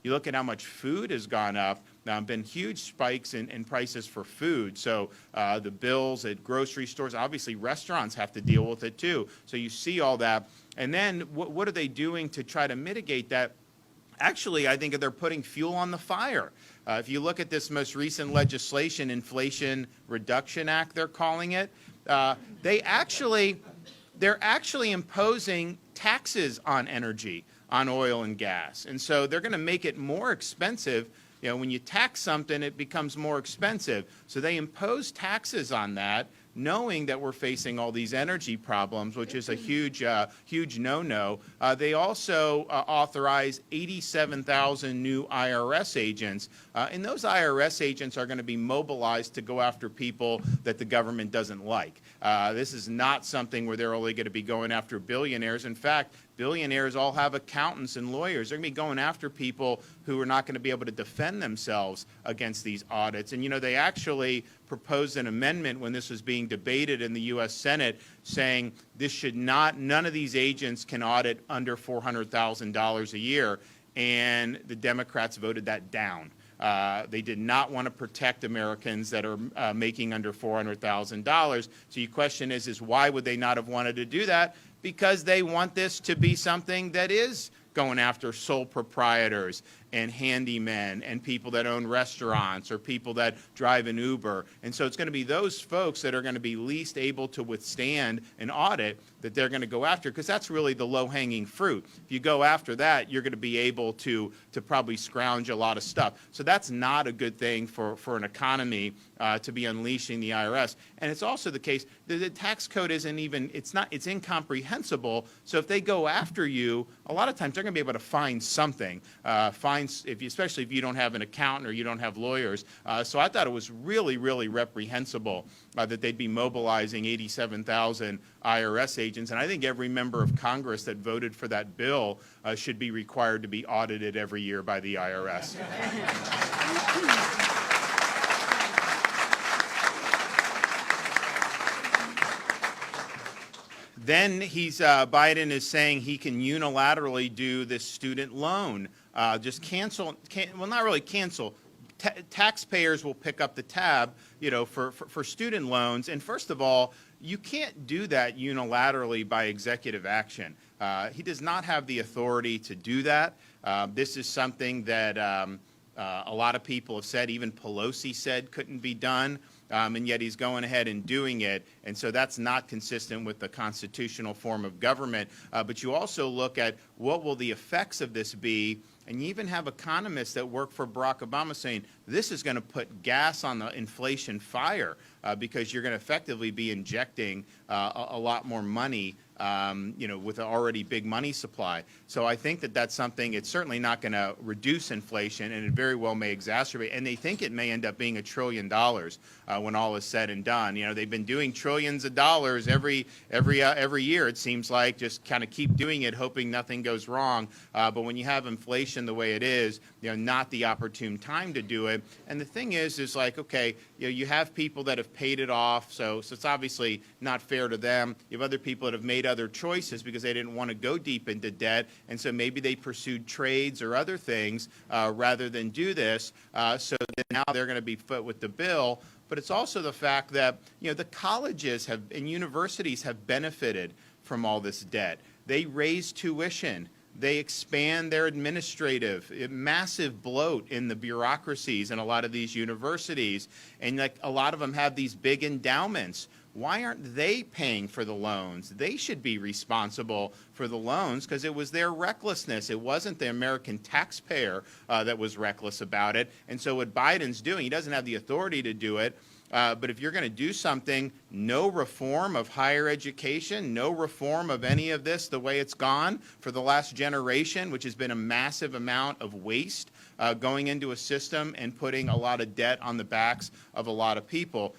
You look at how much food has gone up. Been huge spikes in prices for food. So the bills at grocery stores, obviously restaurants have to deal with it too. So you see all that. And then what are they doing to try to mitigate that? Actually, I think they're putting fuel on the fire. If you look at this most recent legislation, Inflation Reduction Act, they're calling it, they're actually imposing taxes on energy, on oil and gas. And so they're going to make it more expensive. You know, when you tax something, it becomes more expensive. So they impose taxes on that, knowing that we're facing all these energy problems, which is a huge no-no. They also authorize 87,000 new IRS agents, and those IRS agents are going to be mobilized to go after people that the government doesn't like. This is not something where they're only going to be going after billionaires. In fact, billionaires all have accountants and lawyers. They're going to be going after people who are not going to be able to defend themselves against these audits. And, you know, they actually proposed an amendment when this was being debated in the U.S. Senate saying this should not, none of these agents can audit under $400,000 a year. And the Democrats voted that down. They did not want to protect Americans that are making under $400,000. So your question is why would they not have wanted to do that? Because they want this to be something that is going after sole proprietors and handymen and people that own restaurants or people that drive an Uber. And so it's going to be those folks that are going to be least able to withstand an audit that they're going to go after, because that's really the low-hanging fruit. If you go after that, you're going to be able to probably scrounge a lot of stuff. So that's not a good thing for an economy to be unleashing the IRS. And it's also the case that the tax code isn't even, it's incomprehensible. So if they go after you, a lot of times they're going to be able to find something, especially if you don't have an accountant or you don't have lawyers. So I thought it was really, really reprehensible that they'd be mobilizing 87,000 IRS agents. And I think every member of Congress that voted for that bill should be required to be audited every year by the IRS. Then Biden is saying he can unilaterally do this student loan, just cancel, well, not really cancel. Taxpayers will pick up the tab, you know, for student loans. And first of all, you can't do that unilaterally by executive action. He does not have the authority to do that. This is something that a lot of people have said, even Pelosi said couldn't be done. And yet he's going ahead and doing it. And so that's not consistent with the constitutional form of government. But you also look at what will the effects of this be. And you even have economists that work for Barack Obama saying this is going to put gas on the inflation fire because you're going to effectively be injecting a lot more money, you know, with an already big money supply. So I think that that's something, it's certainly not going to reduce inflation, and it very well may exacerbate. And they think it may end up being $1 trillion when all is said and done. You know, they've been doing trillions of dollars every year, it seems like, just kind of keep doing it, hoping nothing goes wrong. But when you have inflation the way it is, you know, not the opportune time to do it. And the thing is like, okay, you know, you have people that have paid it off, so it's obviously not fair to them. You have other people that have made other choices because they didn't want to go deep into debt, and so maybe they pursued trades or other things rather than do this. So that now they're going to be foot with the bill. But it's also the fact that, you know, the colleges have and universities have benefited from all this debt. They raise tuition. They expand their administrative, massive bloat in the bureaucracies in a lot of these universities. And like a lot of them have these big endowments. Why aren't they paying for the loans? They should be responsible for the loans because it was their recklessness. It wasn't the American taxpayer that was reckless about it. And so what Biden's doing, he doesn't have the authority to do it. But if you're going to do something, no reform of higher education, no reform of any of this the way it's gone for the last generation, which has been a massive amount of waste going into a system and putting a lot of debt on the backs of a lot of people.